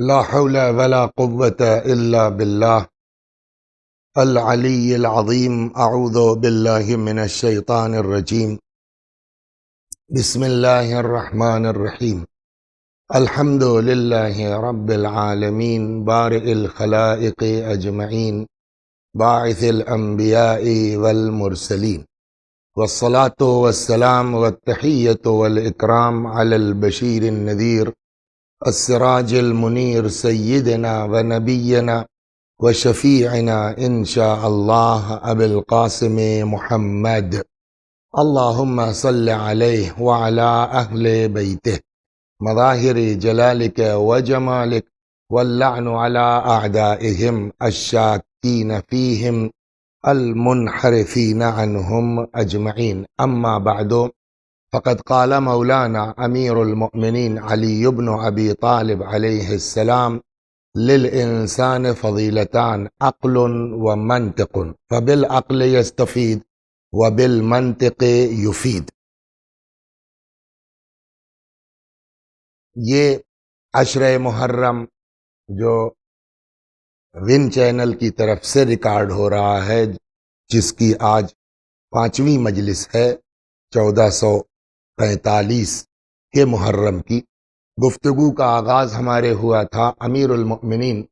لا حول ولا قوة إلا بالله العلي العظيم. أعوذ بالله من الشيطان الرجيم. بسم الله الرحمن الرحيم. الحمد لله رب العالمين بارئ الخلائق أجمعين باعث الأنبياء والمرسلين، والصلاة والسلام والتحية والإكرام على البشير النذير السراج المنير سيدنا ونبينا وشفيعنا إن شاء الله أبي القاسم محمد. اللهم صل عليه وعلى أهل بيته مظاهر جلالك وجمالك، واللعن على أعدائهم الشاكين فيهم المنحرفين عنهم أجمعين. أما بعد، فقد قال مولانا أمير المؤمنين علي بن أبي طالب عليه السلام: للإنسان فضيلتان، عقل ومنطق، فبالعقل يستفيد وبالمنطق يفيد. یہ عشرہ محرم جو ون چینل کی طرف سے ریکارڈ ہو رہا ہے، جس کی آج 5ویں مجلس ہے 1445 کے محرم کی، گفتگو کا آغاز ہمارے ہوا تھا امیر المؤمنین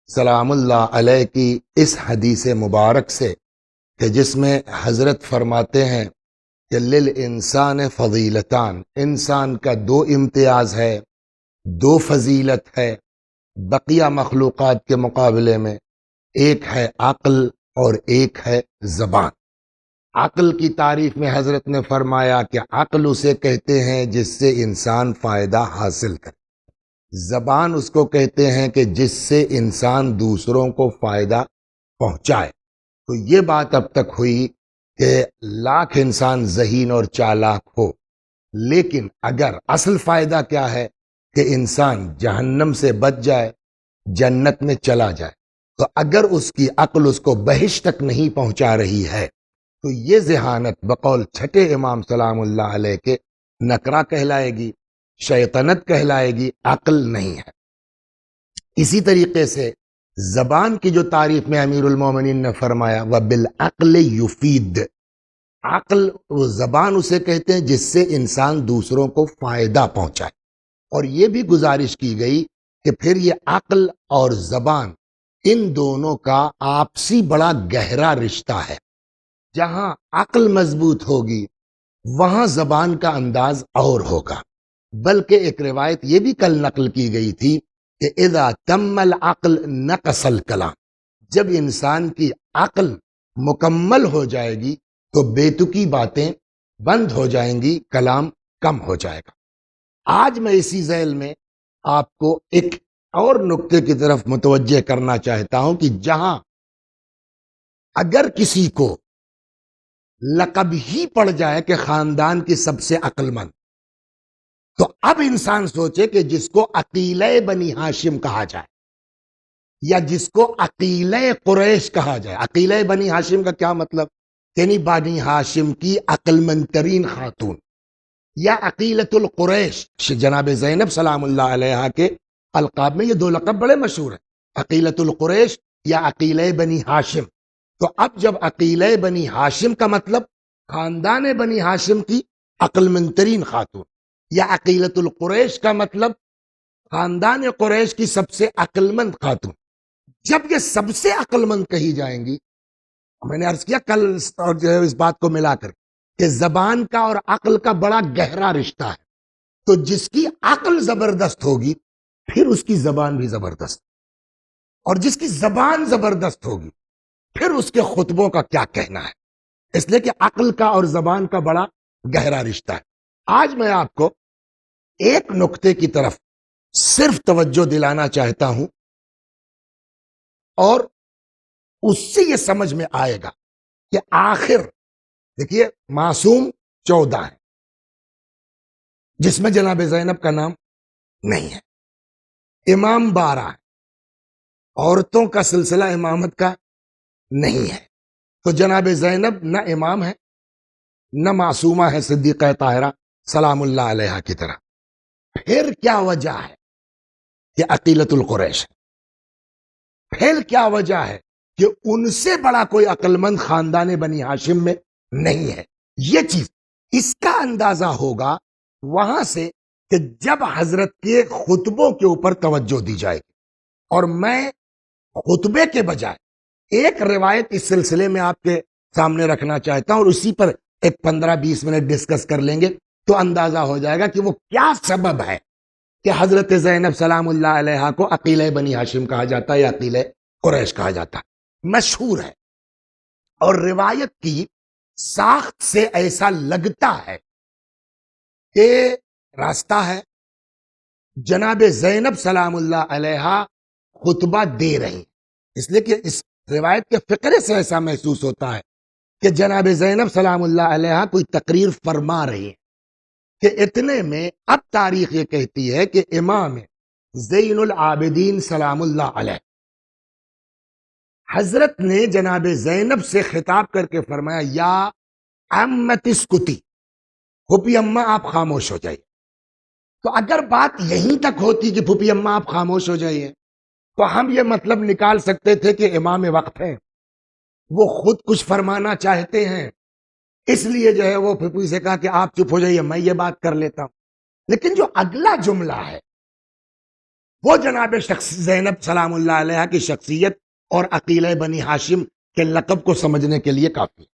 سلام اللہ علیہ کی اس حدیث مبارک سے، کہ جس میں حضرت فرماتے ہیں کہ للانسان فضیلتان، انسان کا 2 امتیاز ہے، 2 فضیلت ہے بقیہ مخلوقات کے مقابلے میں. ایک ہے عقل اور ایک ہے زبان. عقل کی تعریف میں حضرت نے فرمایا کہ عقل اسے کہتے ہیں جس سے انسان فائدہ حاصل کرے، زبان اس کو کہتے ہیں کہ جس سے انسان دوسروں کو فائدہ پہنچائے. تو یہ بات اب تک ہوئی کہ لاکھ انسان ذہین اور چالاک ہو، لیکن اگر اصل فائدہ کیا ہے کہ انسان جہنم سے بچ جائے، جنت میں چلا جائے، تو اگر اس کی عقل اس کو بہشت تک نہیں پہنچا رہی ہے تو یہ ذہانت بقول چھٹے امام سلام اللہ علیہ کے نکرہ کہلائے گی، شیطنت کہلائے گی، عقل نہیں ہے. اسی طریقے سے زبان کی جو تعریف میں امیر المومنین نے فرمایا وَبِالْعَقْلِ يُفِيدُ، عقل وہ زبان اسے کہتے ہیں جس سے انسان دوسروں کو فائدہ پہنچائے. اور یہ بھی گزارش کی گئی کہ پھر یہ عقل اور زبان، ان دونوں کا آپسی بڑا گہرا رشتہ ہے. جہاں عقل مضبوط ہوگی وہاں زبان کا انداز اور ہوگا. بلکہ ایک روایت یہ بھی کل نقل کی گئی تھی کہ اذا تم العقل نقص الکلام، جب انسان کی عقل مکمل ہو جائے گی تو بیتکی باتیں بند ہو جائیں گی، کلام کم ہو جائے گا. آج میں اسی ذیل میں آپ کو ایک اور نقطے کی طرف متوجہ کرنا چاہتا ہوں کہ جہاں اگر کسی کو لقب ہی پڑ جائے کہ خاندان کی سب سے عقل مند، تو اب انسان سوچے کہ جس کو عقیلہ بنی ہاشم کہا جائے یا جس کو عقیلہ قریش کہا جائے. عقیلہ بنی ہاشم کا کیا مطلب؟ یعنی بنی ہاشم کی عقل مند ترین خاتون، یا عقیلۃ القریش. جناب زینب سلام اللہ علیہ کے القاب میں یہ 2 لقب بڑے مشہور ہیں، عقیلۃ القریش یا عقیلہ بنی ہاشم. تو اب جب عقیلہ بنی ہاشم کا مطلب خاندان بنی ہاشم کی عقل مند ترین خاتون، یا عقیلۃ القریش کا مطلب خاندان قریش کی سب سے عقل مند خاتون، جب یہ سب سے عقل مند کہی جائیں گی، میں نے عرض کیا کل اور جو ہے اس بات کو ملا کر کہ زبان کا اور عقل کا بڑا گہرا رشتہ ہے. تو جس کی عقل زبردست ہوگی پھر اس کی زبان بھی زبردست، اور جس کی زبان زبردست ہوگی پھر اس کے خطبوں کا کیا کہنا ہے. اس لیے کہ عقل کا اور زبان کا بڑا گہرا رشتہ ہے. آج میں آپ کو ایک نقطے کی طرف صرف توجہ دلانا چاہتا ہوں، اور اس سے یہ سمجھ میں آئے گا کہ آخر دیکھیے معصوم 14 ہے جس میں جناب زینب کا نام نہیں ہے، امام 12 ہے، عورتوں کا سلسلہ امامت کا نہیں ہے. تو جناب زینب نہ امام ہے نہ معصومہ ہے صدیقہ طاہرہ سلام اللہ علیہ کی طرح. پھر کیا وجہ ہے کہ عقیلۃ القریش ہے۔ پھر کیا وجہ ہے کہ ان سے بڑا کوئی عقل مند خاندان بنی ہاشم میں نہیں ہے۔ یہ چیز اس کا اندازہ ہوگا وہاں سے کہ جب حضرت کے خطبوں کے اوپر توجہ دی جائے گی، اور میں خطبے کے بجائے ایک روایت اس سلسلے میں آپ کے سامنے رکھنا چاہتا ہوں، اور اسی پر ایک 15-20 منٹ ڈسکس کر لیں گے تو اندازہ ہو جائے گا کہ وہ کیا سبب ہے کہ حضرت زینب سلام اللہ علیہا کو عقیلہ بنی ہاشم کہا جاتا ہے یا عقیلہ قریش کہا جاتا ہے۔ مشہور ہے، اور روایت کی ساخت سے ایسا لگتا ہے کہ راستہ ہے جناب زینب سلام اللہ علیہا خطبہ دے رہی، اس لیے کہ اس روایت کے فقرے سے ایسا محسوس ہوتا ہے کہ جناب زینب سلام اللہ علیہا کوئی تقریر فرما رہی ہے کہ اتنے میں اب تاریخ یہ کہتی ہے کہ امام زین العابدین سلام اللہ علیہ حضرت نے جناب زینب سے خطاب کر کے فرمایا یا عمت اسکتی، پھوپھی اماں آپ خاموش ہو جائیے۔ تو اگر بات یہیں تک ہوتی کہ پھوپھی اماں آپ خاموش ہو جائیے تو ہم یہ مطلب نکال سکتے تھے کہ امام وقت ہیں، وہ خود کچھ فرمانا چاہتے ہیں، اس لیے جو ہے وہ پھوپھی سے کہا کہ آپ چپ ہو جائیے، میں یہ بات کر لیتا ہوں۔ لیکن جو اگلا جملہ ہے وہ جناب زینب سلام اللہ علیہ کی شخصیت اور عقیلہ بنی ہاشم کے لقب کو سمجھنے کے لیے کافی ہے۔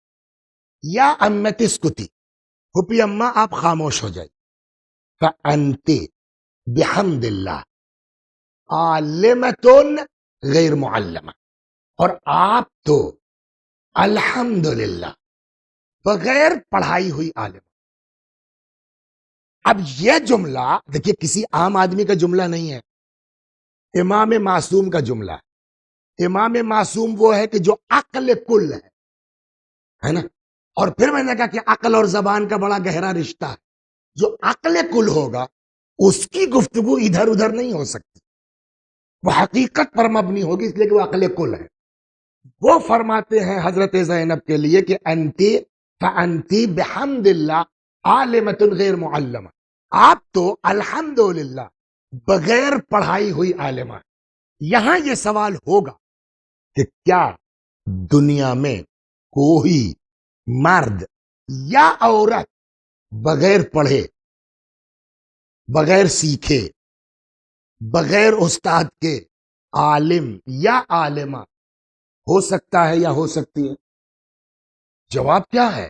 یا امت اسکتی، پھوپھی اماں آپ خاموش ہو جائیے، فانت بحمد اللہ عالمۃ غیر معلمہ، اور آپ تو الحمدللہ بغیر پڑھائی ہوئی عالم۔ اب یہ جملہ دیکھیے کسی عام آدمی کا جملہ نہیں ہے، امام معصوم کا جملہ ہے۔ امام معصوم وہ ہے کہ جو عقل کل ہے نا، اور پھر میں نے کہا کہ عقل اور زبان کا بڑا گہرا رشتہ ہے۔ جو عقل کل ہوگا اس کی گفتگو ادھر ادھر نہیں ہو سکتی، وہ حقیقت پر مبنی ہوگی، اس لیے کہ وہ عقل کل ہے۔ وہ فرماتے ہیں حضرت زینب کے لیے کہ انتی فانتی بحمد اللہ عالمۃ غیر معلمہ، آپ تو الحمدللہ بغیر پڑھائی ہوئی عالمہ۔ یہاں یہ سوال ہوگا کہ کیا دنیا میں کوئی مرد یا عورت بغیر پڑھے، بغیر سیکھے، بغیر استاد کے عالم یا عالمہ ہو سکتا ہے یا ہو سکتی ہے؟ جواب کیا ہے؟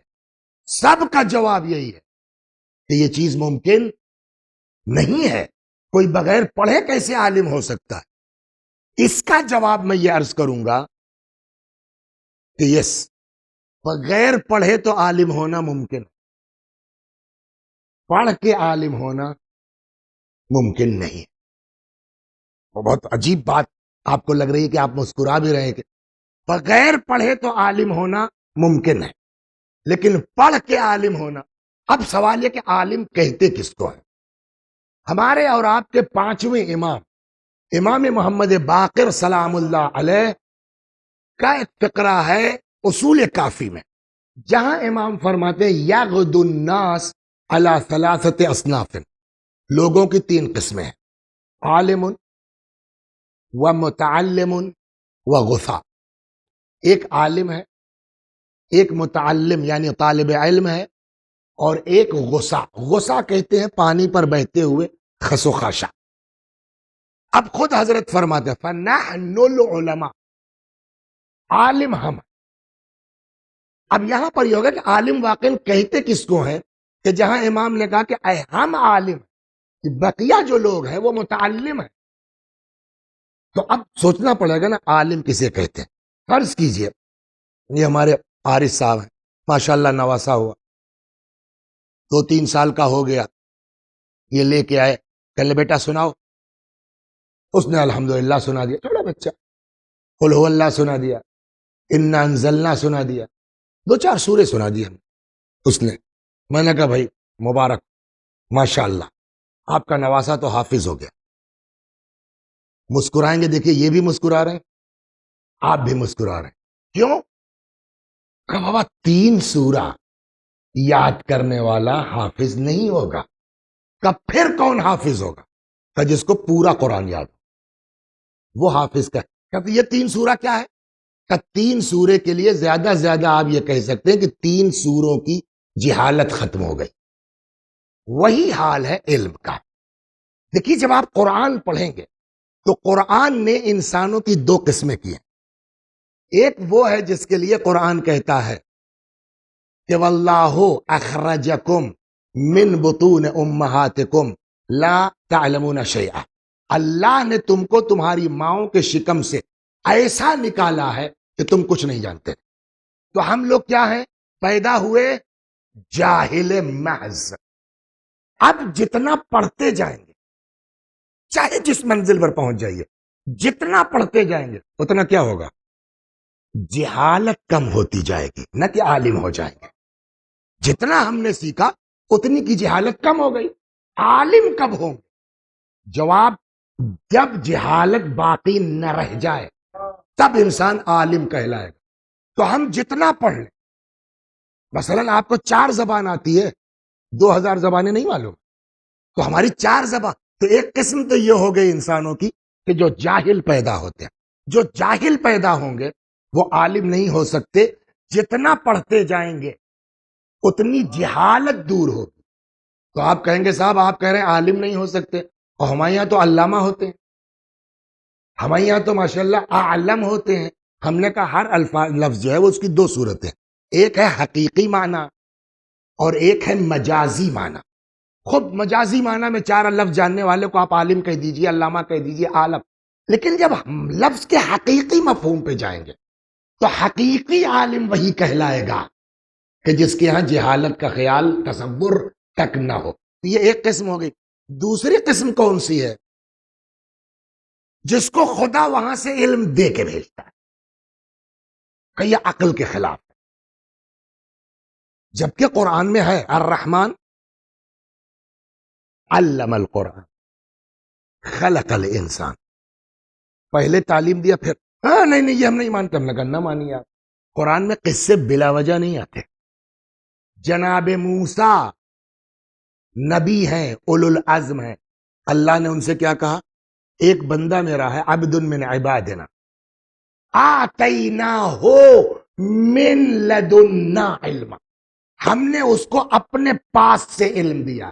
سب کا جواب یہی ہے کہ یہ چیز ممکن نہیں ہے۔ کوئی بغیر پڑھے کیسے عالم ہو سکتا ہے؟ اس کا جواب میں یہ عرض کروں گا کہ یس، بغیر پڑھے تو عالم ہونا ممکن ہے، پڑھ کے عالم ہونا ممکن نہیں ہے۔ وہ بہت عجیب بات آپ کو لگ رہی ہے کہ آپ مسکرا بھی رہے کہ بغیر پڑھے تو عالم ہونا ممکن ہے، لیکن پڑھ کے عالم ہونا۔ اب سوال یہ کہ عالم کہتے کس کو ہے؟ ہمارے اور آپ کے پانچویں امام امام محمد باقر سلام اللہ علیہ کا ایک فقرہ ہے اصول کافی میں، جہاں امام فرماتے ہیں یغدو الناس علی ثلاثت اصناف، لوگوں کی تین قسمیں ہیں، عالم و متعلم و غثا۔ ایک عالم ہے، ایک متعلم یعنی طالب علم ہے، اور ایک غصہ، غصہ کہتے ہیں پانی پر بہتے ہوئے خس و خاشا۔ اب خود حضرت فرماتے ہیں فَنَحْنُ الْعُلَمَاء، عالم ہم۔ اب یہاں پر یہ ہوگا کہ عالم واقعی کہتے کس کو ہیں کہ جہاں امام نے کہا کہ اے ہم عالم، بقیہ جو لوگ ہیں وہ متعلم ہیں، تو اب سوچنا پڑے گا نا عالم کسے کہتے ہیں۔ فرض کیجئے یہ ہمارے عارف صاحب ہیں، ماشاءاللہ نواسا ہوا، 2-3 سال کا ہو گیا، یہ لے کے آئے، کہنے بیٹا سناؤ، اس نے الحمدللہ سنا دیا، چھوٹا بچہ، قل هو اللہ سنا دیا، انا انزلنا سنا دیا، 2-4 سورے سنا دی ہم اس نے۔ میں نے کہا بھائی مبارک، ماشاءاللہ آپ کا نواسا تو حافظ ہو گیا۔ مسکرائیں گے، دیکھیے یہ بھی مسکرا رہے ہیں، آپ بھی مسکرا رہے ہیں، کیوں؟ کہ بابا 3 سورہ یاد کرنے والا حافظ نہیں ہوگا، کہ پھر کون حافظ ہوگا؟ کہ جس کو پورا قرآن یاد ہو۔ وہ حافظ کا ہے. کہتے یہ 3 سورہ کیا ہے؟ کہ 3 سورے کے لیے زیادہ سے زیادہ آپ یہ کہہ سکتے ہیں کہ 3 سوروں کی جہالت ختم ہو گئی. وہی حال ہے علم کا. دیکھیے جب آپ قرآن پڑھیں گے تو قرآن نے انسانوں کی 2 قسمیں کی ہیں. ایک وہ ہے جس کے لیے قرآن کہتا ہے کہ واللہ اخرجکم من بطون امہاتکم لا تعلمون شیئا. اللہ نے تم کو تمہاری ماؤں کے شکم سے ایسا نکالا ہے کہ تم کچھ نہیں جانتے. تو ہم لوگ کیا ہیں؟ پیدا ہوئے جاہل محض. اب جتنا پڑھتے جائیں گے چاہے جس منزل پر پہنچ جائیے جتنا پڑھتے جائیں گے اتنا کیا ہوگا؟ جہالت کم ہوتی جائے گی نہ کہ عالم ہو جائیں گے. جتنا ہم نے سیکھا اتنی کی جہالت کم ہو گئی. عالم کب ہوں گے؟ جواب جب جہالت باقی نہ رہ جائے تب انسان عالم کہلائے گا. تو ہم جتنا پڑھ لیں، مثلا آپ کو 4 زبان آتی ہے، 2000 زبانیں نہیں معلوم، تو ہماری 4 زبان. تو ایک قسم تو یہ ہو گئی انسانوں کی کہ جو جاہل پیدا ہوتے ہیں. جو جاہل پیدا ہوں گے وہ عالم نہیں ہو سکتے. جتنا پڑھتے جائیں گے اتنی جہالت دور ہوگی. تو آپ کہیں گے صاحب آپ کہہ رہے ہیں عالم نہیں ہو سکتے، اور ہمارے یہاں تو علامہ ہوتے ہیں، ہمارے یہاں تو ماشاءاللہ اعلم ہوتے ہیں. ہم نے کہا ہر لفظ جو ہے وہ اس کی 2 صورتیں، ایک ہے حقیقی معنی اور ایک ہے مجازی معنی. خود مجازی معنی میں 4 لفظ جاننے والے کو آپ عالم کہہ دیجئے، علامہ کہہ دیجئے، عالم. لیکن جب ہم لفظ کے حقیقی مفہوم پہ جائیں گے تو حقیقی عالم وہی کہلائے گا کہ جس کے ہاں جہالت کا خیال تصور تک نہ ہو. یہ ایک قسم ہو گئی. دوسری قسم کون سی ہے؟ جس کو خدا وہاں سے علم دے کے بھیجتا ہے کہ یہ عقل کے خلاف ہے. جبکہ قرآن میں ہے الرحمن علم القرآن خلق الانسان. پہلے تعلیم دیا پھر نہیں یہ ہم نہیں مانتے. ہم نے کہا نہ مانیے آپ. قرآن میں قصے بلا وجہ نہیں آتے. جناب موسیٰ نبی ہیں، اولو العزم ہیں. اللہ نے ان سے کیا کہا؟ ایک بندہ میرا ہے عبد من عبادنا آتیناہ من لدنا علما. ہم نے اس کو اپنے پاس سے علم دیا.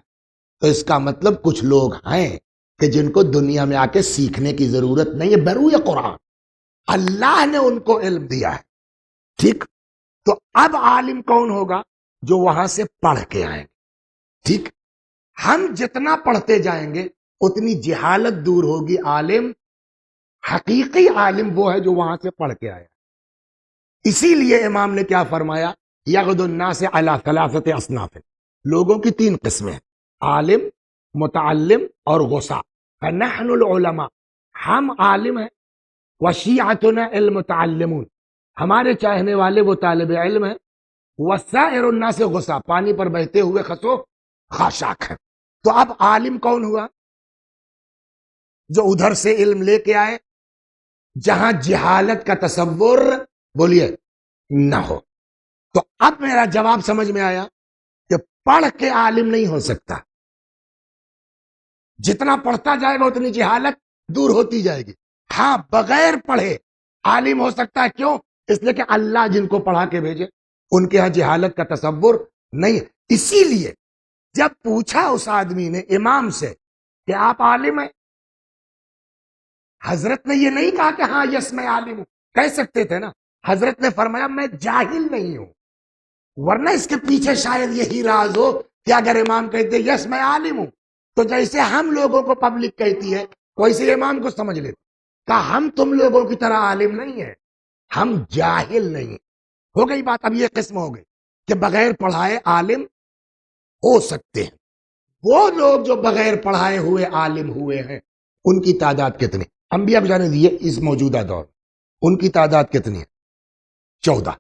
تو اس کا مطلب کچھ لوگ ہیں کہ جن کو دنیا میں آ کے سیکھنے کی ضرورت نہیں ہے. بروئے قرآن اللہ نے ان کو علم دیا ہے. ٹھیک. تو اب عالم کون ہوگا؟ جو وہاں سے پڑھ کے آئیں گے. ٹھیک. ہم جتنا پڑھتے جائیں گے اتنی جہالت دور ہوگی. عالم حقیقی عالم وہ ہے جو وہاں سے پڑھ کے آیا. اسی لیے امام نے کیا فرمایا؟ یغد الناس علی 3 اصناف. لوگوں کی 3 قسمیں ہیں، عالم، متعلم اور غصا. فنحن العلماء، ہم عالم ہیں. وشیعتنا المتعلمون، ہمارے چاہنے والے وہ طالب علم ہیں. وسائر الناس غصا، پانی پر بہتے ہوئے خسو خاشاک ہیں. تو اب عالم کون ہوا؟ جو ادھر سے علم لے کے آئے جہاں جہالت کا تصور بولیے نہ ہو. تو اب میرا جواب سمجھ میں آیا کہ پڑھ کے عالم نہیں ہو سکتا. جتنا پڑھتا جائے گا اتنی جہالت دور ہوتی جائے گی. ہاں بغیر پڑھے عالم ہو سکتا ہے. کیوں؟ اس لیے کہ اللہ جن کو پڑھا کے بھیجے ان کے ہاں جہالت کا تصور نہیں. اسی لیے جب پوچھا اس آدمی نے امام سے کہ آپ عالم ہیں، حضرت نے یہ نہیں کہا کہ ہاں یس میں عالم ہوں. کہہ سکتے تھے نا. حضرت نے فرمایا میں جاہل نہیں ہوں. ورنہ اس کے پیچھے شاید یہی راز ہو کہ اگر امام کہتے یس میں عالم ہوں تو جیسے ہم لوگوں کو پبلک کہتی ہے ویسے امام کو سمجھ لیتے کہ ہم تم لوگوں کی طرح عالم نہیں ہیں، ہم جاہل نہیں. ہو گئی بات. اب یہ قسم ہو گئی کہ بغیر پڑھائے عالم ہو سکتے ہیں. وہ لوگ جو بغیر پڑھائے ہوئے عالم ہوئے ہیں ان کی تعداد کتنی؟ انبیاء بجانے دیے اس موجودہ دور ان کی تعداد کتنی ہے؟ 14.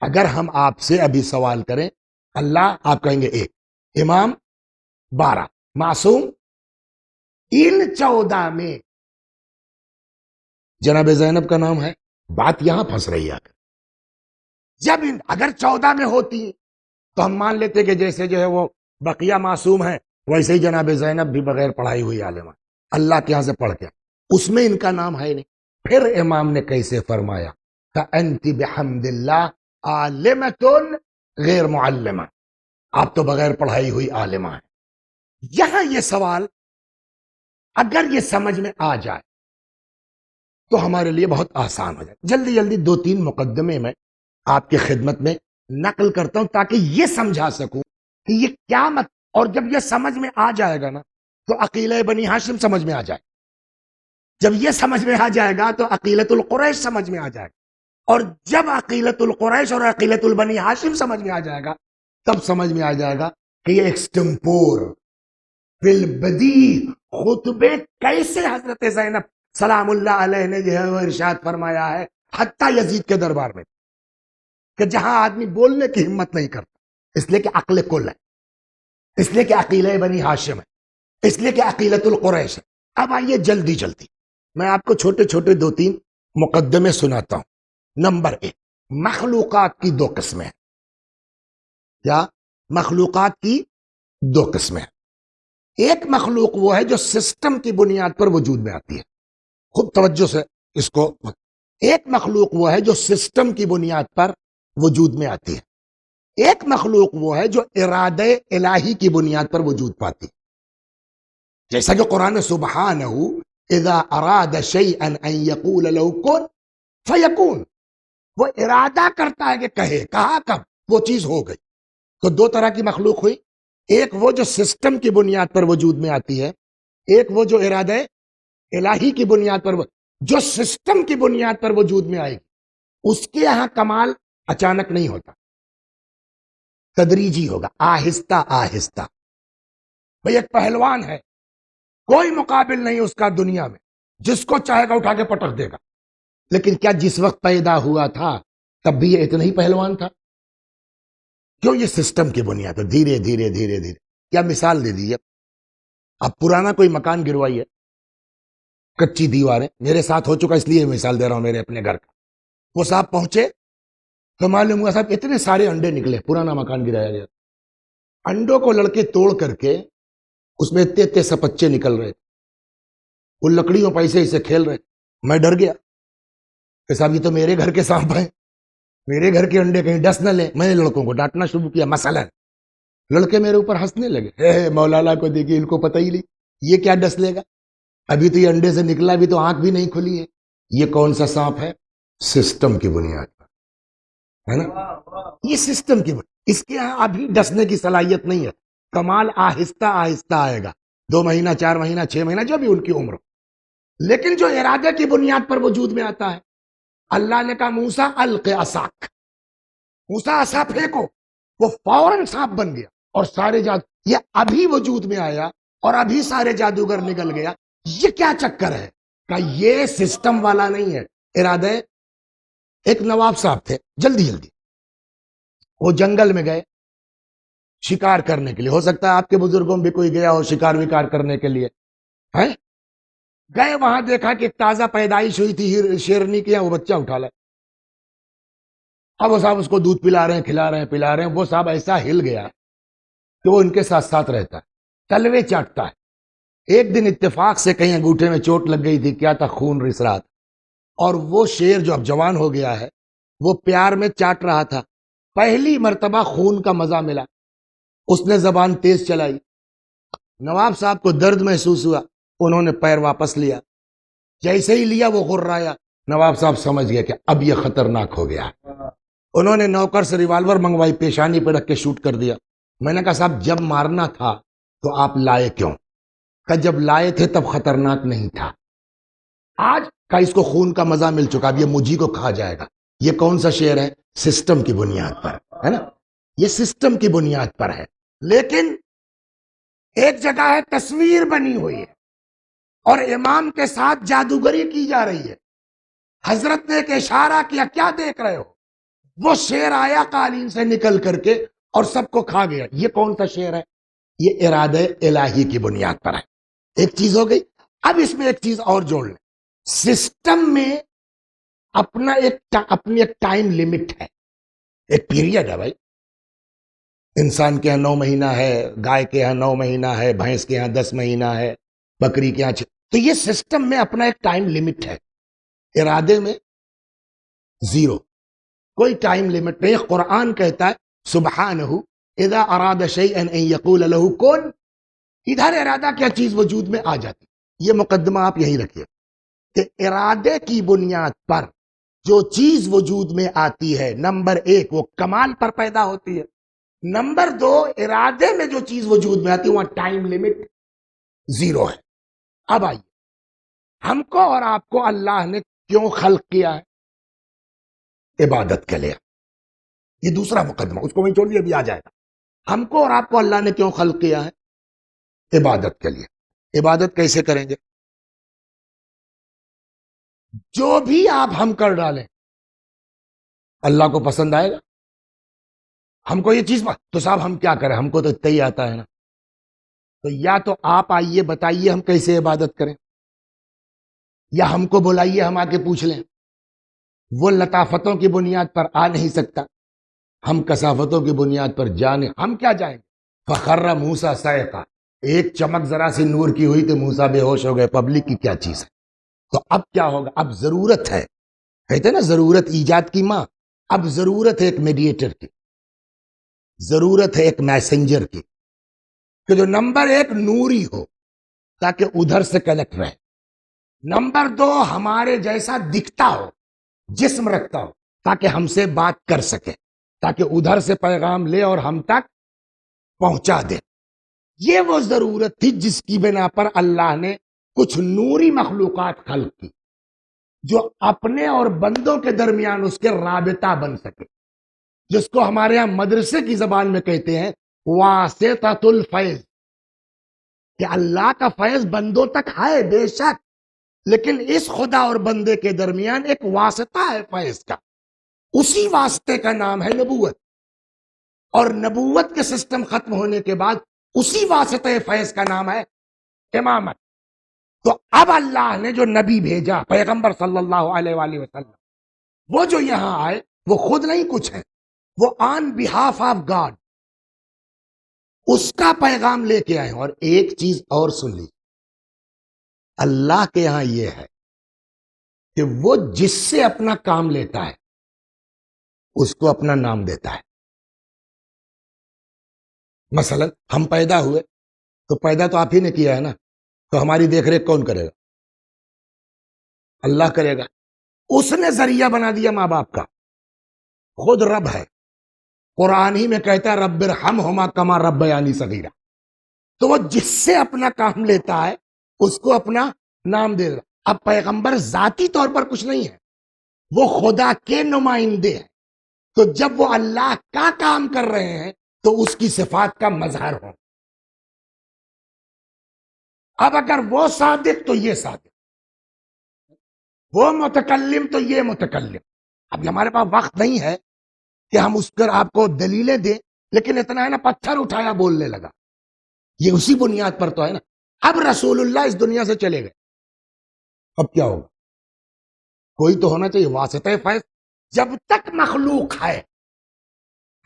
اگر ہم آپ سے ابھی سوال کریں اللہ، آپ کہیں گے 1، امام 12، معصوم. ان 14 میں جناب زینب کا نام ہے. بات یہاں پھنس رہی ہے. جب اگر 14 میں ہوتی تو ہم مان لیتے کہ جیسے جو ہے وہ بقیہ معصوم ہیں ویسے ہی جناب زینب بھی بغیر پڑھائی ہوئی عالمہ اللہ کے یہاں سے پڑھ کے. اس میں ان کا نام ہے نہیں. پھر امام نے کیسے فرمایا فَأَنْتِ بِحَمْدِ اللَّهِ عَالِمَةٌ غیر معلمہ، آپ تو بغیر پڑھائی ہوئی عالمہ ہیں. یہاں یہ سوال اگر یہ سمجھ میں آ جائے تو ہمارے لیے بہت آسان ہو جائے. جلدی جلدی 2-3 مقدمے میں آپ کی خدمت میں نقل کرتا ہوں تاکہ یہ سمجھا سکوں کہ یہ کیا مت. اور جب یہ سمجھ میں آ جائے گا نا تو عقیلہ بنی ہاشم سمجھ میں آ جائے. جب یہ سمجھ میں آ جائے گا تو عقیلۃ القریش سمجھ میں آ جائے گا. اور جب عقیلۃ القریش اور عقیلۃ البنی ہاشم سمجھ میں آ جائے گا تب سمجھ میں آ جائے گا کہ یہ ایکسٹمپور بالبدی خطبے کیسے حضرت زینب سلام اللہ علیہ نے جو ہے وہ ارشاد فرمایا ہے حتیٰ یزید کے دربار میں کہ جہاں آدمی بولنے کی ہمت نہیں کرتا، اس لیے کہ عقل کل ہے، اس لیے کہ عقیلہ بنی ہاشم ہے، اس لیے کہ عقیلۃ القریش ہے. اب آئیے جلدی جلدی میں آپ کو چھوٹے چھوٹے 2-3 مقدمے سناتا ہوں. نمبر 1، مخلوقات کی 2 قسمیں ہیں. کیا؟ مخلوقات کی 2 قسمیں ہیں. ایک مخلوق وہ ہے جو سسٹم کی بنیاد پر وجود میں آتی ہے. خوب توجہ سے اس کو. ایک مخلوق وہ ہے جو سسٹم کی بنیاد پر وجود میں آتی ہے. ایک مخلوق وہ ہے جو ارادہ الہی کی بنیاد پر وجود پاتی ہے. جیسا کہ قرآن سبحانہ اذا اراد شیئا ان یقول له کن فیکون، وہ ارادہ کرتا ہے کہ کہے، کہا کب وہ چیز ہو گئی. تو 2 طرح کی مخلوق ہوئی، ایک وہ جو سسٹم کی بنیاد پر وجود میں آتی ہے، ایک وہ جو ارادہ الہی کی بنیاد پر. جو سسٹم کی بنیاد پر وجود میں آئے گی اس کے یہاں کمال اچانک نہیں ہوتا، تدریجی ہوگا، آہستہ آہستہ. بھئی ایک پہلوان ہے، کوئی مقابل نہیں اس کا دنیا میں، جس کو چاہے گا اٹھا کے پٹک دے گا. لیکن کیا جس وقت پیدا ہوا تھا تب بھی یہ اتنا ہی پہلوان تھا؟ کیوں؟ یہ سسٹم کی بنیاد پر دھیرے دھیرے دھیرے دھیرے. کیا مثال دے دیجیے. اب پرانا کوئی مکان گروائی ہے، کچی دیواریں، میرے ساتھ ہو چکا اس لیے مثال دے رہا ہوں میرے اپنے گھر کا. وہ صاحب پہنچے تو معلوم ہوا صاحب اتنے سارے انڈے نکلے. پرانا مکان گرایا گیا، انڈوں کو لڑکے توڑ کر کے اس میں اتنے اتنے سپچے نکل رہے تھے. وہ لکڑیوں پیسے اسے کھیل رہے. میں ڈر گیا کہ صاحب یہ تو میرے گھر کے سانپ ہیں، میرے گھر کے انڈے کہیں ڈس نہ لیں. میں نے لڑکوں کو ڈانٹنا شروع کیا. مثلا لڑکے میرے اوپر ہنسنے لگے، اے مولانا کو دیکھیے ان کو پتہ ہی نہیں یہ کیا ڈس لے گا، ابھی تو یہ انڈے سے نکلا بھی تو آنکھ بھی نہیں کھلی ہے. یہ کون سا سانپ ہے؟ سسٹم کی بنیاد پر ہے نا. یہ سسٹم کی بنیاد. اس کے یہاں ابھی ڈسنے کی صلاحیت نہیں ہے. کمال آہستہ آہستہ آئے گا، 2 مہینہ 4 مہینہ 6 مہینہ جو بھی ان کی عمر ہو. لیکن جو ارادے کی بنیاد پر وجود میں آتا ہے، اللہ نے کہا موسیٰ الق عصاک، موسیٰ عصا پھینکو، وہ فوراً سانپ بن گیا. اور سارے جادو یہ ابھی وجود میں آیا اور ابھی سارے جادوگر نکل گیا. یہ کیا چکر ہے؟ کہ یہ سسٹم والا نہیں ہے، ارادہ. ایک نواب صاحب تھے، جلدی جلدی وہ جنگل میں گئے شکار کرنے کے لیے. ہو سکتا ہے آپ کے بزرگوں میں بھی کوئی گیا ہو شکار وکار کرنے کے لیے. ہیں گئے وہاں دیکھا کہ ایک تازہ پیدائش ہوئی تھی شیرنی کے یہاں، وہ بچہ اٹھا لایا. اب وہ صاحب اس کو دودھ پلا رہے ہیں، کھلا رہے ہیں، پلا رہے ہیں. وہ صاحب ایسا ہل گیا کہ وہ ان کے ساتھ ساتھ رہتا ہے، تلوے چاٹتا ہے. ایک دن اتفاق سے کہیں انگوٹھے میں چوٹ لگ گئی تھی، کیا تھا، خون رس رہا تھا. اور وہ شیر جو اب جوان ہو گیا ہے وہ پیار میں چاٹ رہا تھا. پہلی مرتبہ خون کا مزہ ملا، اس نے زبان تیز چلائی. نواب صاحب کو درد محسوس ہوا، انہوں نے پیر واپس لیا. جیسے ہی لیا وہ غرایا. نواب صاحب سمجھ گیا کہ اب یہ خطرناک ہو گیا. انہوں نے نوکر سے ریوالور منگوائی، پیشانی پہ رکھ کے شوٹ کر دیا. میں نے کہا صاحب جب مارنا تھا تو آپ لائے کیوں؟ کہ جب لائے تھے تب خطرناک نہیں تھا، آج کا اس کو خون کا مزہ مل چکا، اب یہ مجھی کو کھا جائے گا. یہ کون سا شعر ہے؟ سسٹم کی بنیاد پر ہے نا. یہ سسٹم کی بنیاد پر ہے. لیکن ایک جگہ ہے تصویر بنی ہوئی ہے اور امام کے ساتھ جادوگری کی جا رہی ہے. حضرت نے ایک اشارہ کیا، کیا دیکھ رہے ہو؟ وہ شیر آیا قالین سے نکل کر کے اور سب کو کھا گیا. یہ کون سا شعر ہے؟ یہ ارادہ الہی کی بنیاد پر ہے. ایک چیز ہو گئی. اب اس میں ایک چیز اور جوڑ لیں. سسٹم میں اپنی ایک ٹائم لمٹ ہے، ایک پیریڈ ہے. بھائی انسان کے یہاں 9 مہینہ ہے، گائے کے یہاں 9 مہینہ ہے، بھینس کے یہاں 10 مہینہ ہے، بکری کے یہاں تو یہ سسٹم میں اپنا ایک ٹائم لمٹ ہے، ارادے میں زیرو، کوئی ٹائم لمٹ نہیں۔ قرآن کہتا ہے سبحانہ اذا اراد شیئا ان یقول له کن، ادھر ارادہ کیا چیز وجود میں آ جاتی۔ یہ مقدمہ آپ یہی رکھیے کہ ارادے کی بنیاد پر جو چیز وجود میں آتی ہے، نمبر ایک وہ کمال پر پیدا ہوتی ہے، نمبر دو ارادے میں جو چیز وجود میں آتی ہے وہاں ٹائم لمٹ زیرو ہے۔ اب آئیے، ہم کو اور آپ کو اللہ نے کیوں خلق کیا ہے؟ عبادت کے لیے۔ یہ دوسرا مقدمہ، اس کو وہیں چھوڑ دیا، ابھی آ جائے گا۔ ہم کو اور آپ کو اللہ نے کیوں خلق کیا ہے؟ عبادت کے لیے۔ عبادت کیسے کریں گے؟ جو بھی آپ ہم کر ڈالیں اللہ کو پسند آئے گا؟ ہم کو یہ چیز تو صاحب ہم کیا کریں، ہم کو تو اتنا ہی آتا ہے نا۔ تو یا تو آپ آئیے بتائیے ہم کیسے عبادت کریں، یا ہم کو بلائیے ہم آ کے پوچھ لیں۔ وہ لطافتوں کی بنیاد پر آ نہیں سکتا، ہم کثافتوں کی بنیاد پر جانے، ہم کیا جائیں گے؟ فخر موسیٰ صعقا، ایک چمک ذرا سی نور کی ہوئی تو موسیٰ بے ہوش ہو گئے، پبلک کی کیا چیز ہے؟ تو اب کیا ہوگا؟ اب ضرورت ہے، کہتے ہیں نا ضرورت ایجاد کی ماں، اب ضرورت ہے ایک میڈیٹر کی، ضرورت ہے ایک میسنجر کی، کہ جو نمبر ایک نوری ہو تاکہ ادھر سے کنیکٹ رہے، نمبر دو ہمارے جیسا دکھتا ہو، جسم رکھتا ہو تاکہ ہم سے بات کر سکے، تاکہ ادھر سے پیغام لے اور ہم تک پہنچا دے۔ یہ وہ ضرورت تھی جس کی بنا پر اللہ نے کچھ نوری مخلوقات خلق کی جو اپنے اور بندوں کے درمیان اس کے رابطہ بن سکے، جس کو ہمارے ہاں مدرسے کی زبان میں کہتے ہیں واسطۃ الفیض، کہ اللہ کا فیض بندوں تک ہے بے شک، لیکن اس خدا اور بندے کے درمیان ایک واسطہ ہے فیض کا، اسی واسطے کا نام ہے نبوت، اور نبوت کے سسٹم ختم ہونے کے بعد اسی واسطہ فیض کا نام ہے امامت۔ تو اب اللہ نے جو نبی بھیجا پیغمبر صلی اللہ علیہ وآلہ وسلم، وہ جو یہاں آئے وہ خود نہیں کچھ ہے، وہ آن بہاف آف گاڈ اس کا پیغام لے کے آئے۔ اور ایک چیز اور سن لی، اللہ کے یہاں یہ ہے کہ وہ جس سے اپنا کام لیتا ہے اس کو اپنا نام دیتا ہے۔ مثلا ہم پیدا ہوئے تو پیدا تو آپ ہی نے کیا ہے نا، تو ہماری دیکھ ریکھ کون کرے گا؟ اللہ کرے گا۔ اس نے ذریعہ بنا دیا ماں باپ کا، خود رب ہے، قرآن ہی میں کہتا ہے رب ارحمہما کما ربیانی صغیرا۔ تو وہ جس سے اپنا کام لیتا ہے اس کو اپنا نام دے رہا۔ اب پیغمبر ذاتی طور پر کچھ نہیں ہے، وہ خدا کے نمائندے ہیں، تو جب وہ اللہ کا کام کر رہے ہیں تو اس کی صفات کا مظہر ہو۔ اب اگر وہ صادق تو یہ صادق، وہ متکلم تو یہ متکلم۔ اب ہمارے پاس وقت نہیں ہے کہ ہم اس پر آپ کو دلیلیں دیں، لیکن اتنا ہے نا پتھر اٹھایا بولنے لگا، یہ اسی بنیاد پر تو ہے نا۔ اب رسول اللہ اس دنیا سے چلے گئے، اب کیا ہوگا؟ کوئی تو ہونا چاہیے واسطہ فیض۔ جب تک مخلوق ہے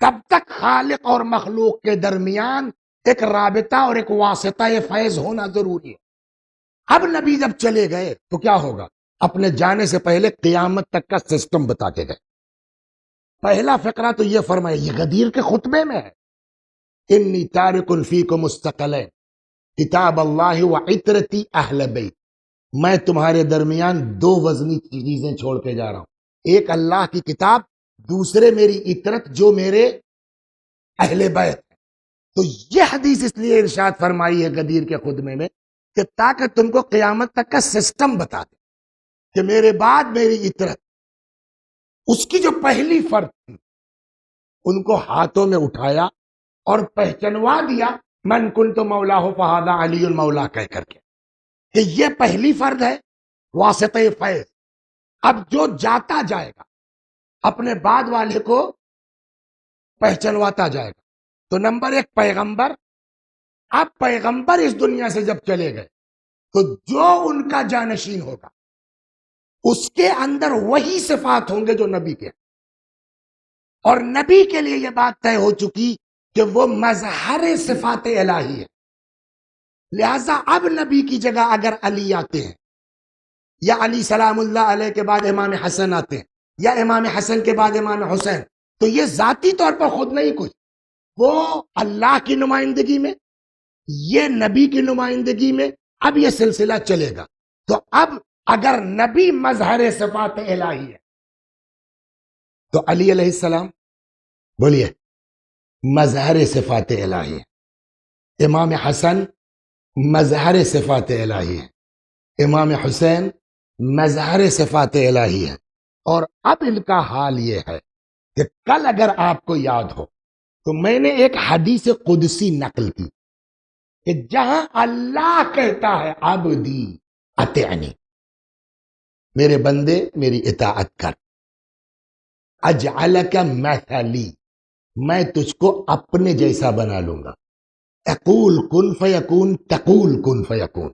تب تک خالق اور مخلوق کے درمیان ایک رابطہ اور ایک واسطہ فیض ہونا ضروری ہے۔ اب نبی جب چلے گئے تو کیا ہوگا؟ اپنے جانے سے پہلے قیامت تک کا سسٹم بتا کے گئے۔ پہلا فقرہ تو یہ فرمایا، یہ غدیر کے خطبے میں ہے، انی تارک فیکم الثقلین کتاب اللہ وعطرتی اہل بیت، میں تمہارے درمیان دو وزنی چیزیں چھوڑ کے جا رہا ہوں، ایک اللہ کی کتاب، دوسرے میری عطرت جو میرے اہل بیت۔ تو یہ حدیث اس لیے ارشاد فرمائی ہے غدیر کے خطبے میں کہ تاکہ تم کو قیامت تک کا سسٹم بتا دے کہ میرے بعد میری عطرت، اس کی جو پہلی فرد تھی ان کو ہاتھوں میں اٹھایا اور پہچنوا دیا من کنت مولاہ فہذا علی المولا کہہ کر کے، کہ یہ پہلی فرد ہے واسطہ فیض۔ اب جو جاتا جائے گا اپنے بعد والے کو پہچنواتا جائے گا۔ تو نمبر ایک پیغمبر، اب پیغمبر اس دنیا سے جب چلے گئے تو جو ان کا جانشین ہوگا اس کے اندر وہی صفات ہوں گے جو نبی کے، اور نبی کے لیے یہ بات طے ہو چکی کہ وہ مظہر صفات الہی ہے، لہذا اب نبی کی جگہ اگر علی آتے ہیں یا علی سلام اللہ علیہ کے بعد امام حسن آتے ہیں یا امام حسن کے بعد امام حسین، تو یہ ذاتی طور پر خود نہیں کچھ، وہ اللہ کی نمائندگی میں، یہ نبی کی نمائندگی میں اب یہ سلسلہ چلے گا۔ تو اب اگر نبی مظہر صفات الہی ہے تو علی علیہ السلام بولیے مظہر صفات الہی ہے، امام حسن مظہر صفات الہی ہے، امام حسین مظہر صفات الہی ہے۔ اور اب ان کا حال یہ ہے کہ کل اگر آپ کو یاد ہو تو میں نے ایک حدیث قدسی نقل کی کہ جہاں اللہ کہتا ہے عبدی اطعنی، میرے بندے میری اطاعت کر، اجعلک مثلی، میں تجھ کو اپنے جیسا بنا لوں گا، اقول کن فیکون تقول کن فیکون،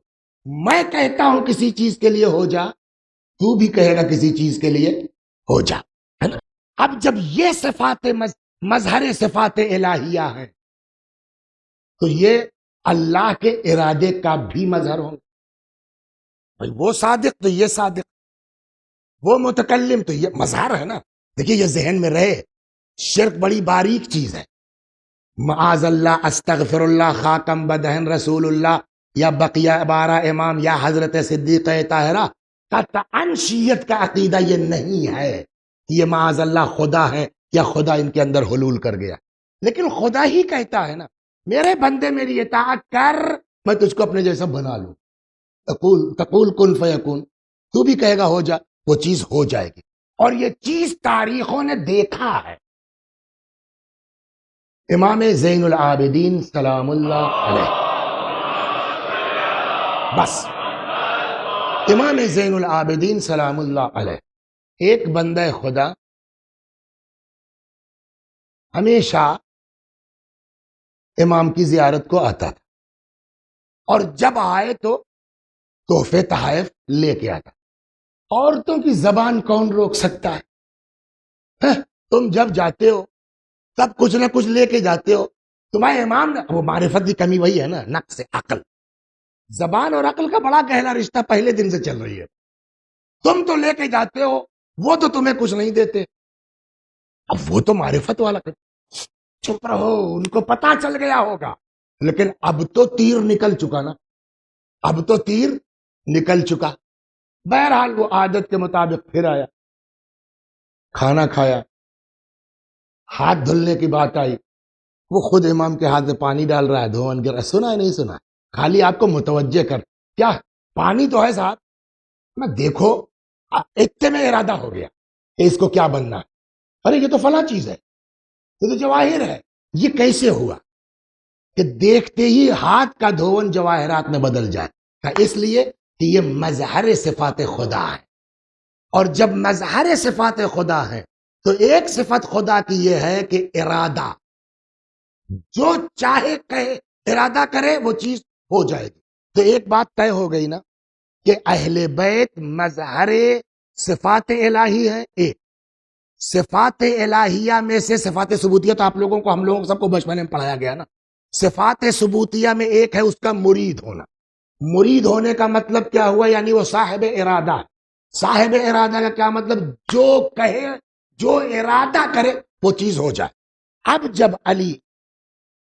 میں کہتا ہوں کسی چیز کے لیے ہو جا، تو بھی کہے گا کسی چیز کے لیے ہو جا، ہے نا؟ اب جب یہ صفات مظہر صفات الہیہ ہیں تو یہ اللہ کے ارادے کا بھی مظہر ہوں گے۔ وہ صادق تو یہ صادق، وہ متکلم تو یہ مظہر ہے نا۔ دیکھیے یہ ذہن میں رہے، شرک بڑی باریک چیز ہے۔ معاذ اللہ، استغفر اللہ، خاکم بدہن رسول اللہ یا بقیہ بارہ امام یا حضرت صدیقہ طاہرہ، قطعاً شیعت کا عقیدہ یہ نہیں ہے کہ یہ معاذ اللہ خدا ہے یا خدا ان کے اندر حلول کر گیا، لیکن خدا ہی کہتا ہے نا میرے بندے میری اطاعت کر، میں تجھ کو اپنے جیسا بنا لوں، تقول کن فیکون، تو بھی کہے گا ہو جا، وہ چیز ہو جائے گی۔ اور یہ چیز تاریخوں نے دیکھا ہے۔ امام زین العابدین سلام اللہ علیہ، بس امام زین العابدین سلام اللہ علیہ، ایک بندہ خدا ہمیشہ امام کی زیارت کو آتا تھا، اور جب آئے تو تحفے تحائف لے کے آتا۔ عورتوں کی زبان کون روک سکتا ہے؟ تم جب جاتے ہو تب کچھ نہ کچھ لے کے جاتے ہو، تمہارے امام نے، وہ معرفت کی کمی وہی ہے نا، نقص عقل۔ زبان اور عقل کا بڑا گہرا رشتہ پہلے دن سے چل رہی ہے۔ تم تو لے کے جاتے ہو، وہ تو تمہیں کچھ نہیں دیتے۔ اب وہ تو معرفت والا کہتے چپ رہو، ان کو پتا چل گیا ہوگا، لیکن اب تو تیر نکل چکا نا، اب تو تیر نکل چکا۔ بہرحال وہ عادت کے مطابق پھر آیا، کھانا کھایا، ہاتھ دھلنے کی بات آئی، وہ خود امام کے ہاتھ میں پانی ڈال رہا ہے، دھون گر، سنا ہے نہیں سنا؟ خالی آپ کو متوجہ کر، کیا پانی تو ہے صاحب، میں دیکھو اتنے میں ارادہ ہو گیا کہ اس کو کیا بننا ہے، ارے یہ تو فلاں چیز ہے، یہ تو جواہر ہے۔ یہ کیسے ہوا کہ دیکھتے ہی ہاتھ کا دھون جواہرات میں بدل جائے؟ اس لیے کہ یہ مظہر صفات خدا ہے، اور جب مظہر صفات خدا ہے تو ایک صفت خدا کی یہ ہے کہ ارادہ، جو چاہے کہے، ارادہ کرے وہ چیز ہو جائے گی۔ تو ایک بات طے ہو گئی نا کہ اہل بیت مظہر صفات الہی ہے۔ ایک صفات الہیہ میں سے صفات ثبوتیہ تو آپ لوگوں کو، ہم لوگوں کو سب کو بچپن میں پڑھایا گیا نا۔ صفات ثبوتیہ میں ایک ہے اس کا مرید ہونا۔ مرید ہونے کا مطلب کیا ہوا؟ یعنی وہ صاحب ارادہ۔ صاحب ارادہ کا کیا مطلب؟ جو کہے، جو ارادہ کرے وہ چیز ہو جائے۔ اب جب علی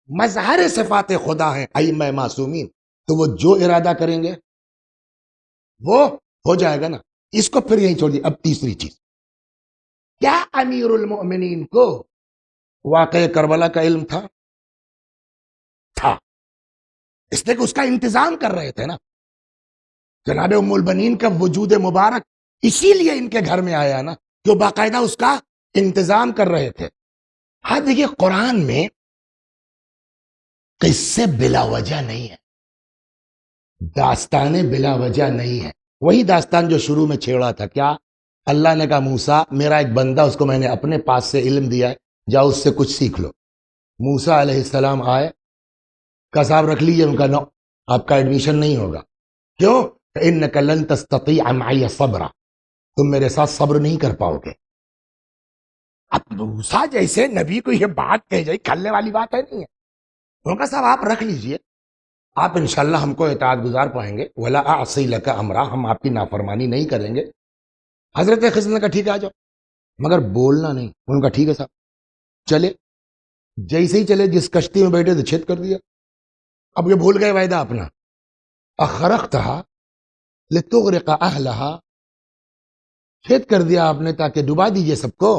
مظہر صفات خدا ہیں، ائمہ معصومین، تو وہ جو ارادہ کریں گے وہ ہو جائے گا نا۔ اس کو پھر یہیں چھوڑ دی۔ اب تیسری چیز، کیا امیر المؤمنین کو واقع کربلا کا علم تھا؟ تھا، اس لیے کہ اس کا انتظام کر رہے تھے نا۔ جناب ام البنین کا وجود مبارک اسی لیے ان کے گھر میں آیا نا، جو باقاعدہ اس کا انتظام کر رہے تھے۔ ہاں دیکھیے قرآن میں قصے بلا وجہ نہیں ہے، داستانیں بلا وجہ نہیں ہے۔ وہی داستان جو شروع میں چھیڑا تھا، کیا اللہ نے کہا موسیٰ میرا ایک بندہ، اس کو میں نے اپنے پاس سے علم دیا ہے، جاؤ اس سے کچھ سیکھ لو۔ موسیٰ علیہ السلام آئے، کہا صاحب رکھ لیجیے، ان کا نو، آپ کا ایڈمیشن نہیں ہوگا۔ کیوں؟ فإنک لن تستطیع معی صبرا، تم میرے ساتھ صبر نہیں کر پاؤ گے۔ اب موسیٰ جیسے نبی کو یہ بات کہی جائے، کھلنے والی بات ہے نہیں ہے۔ انہوں نے کہا صاحب آپ رکھ لیجئے، آپ انشاءاللہ ہم کو اطاعت گزار پائیں گے، ولا اعصی لک امرا، ہم آپ کی نافرمانی نہیں کریں گے۔ حضرت خضر نے کہا ٹھیک ہے آ جاؤ، مگر بولنا نہیں۔ ان کا ٹھیک ہے صاحب، چلے۔ جیسے ہی چلے، جس کشتی میں بیٹھے تو چھید کر دیا۔ اب یہ بھول گئے وعدہ اپنا۔ اخرقتها لتغرق اہلها، چھید کر دیا آپ نے تاکہ ڈبا دیجئے سب کو،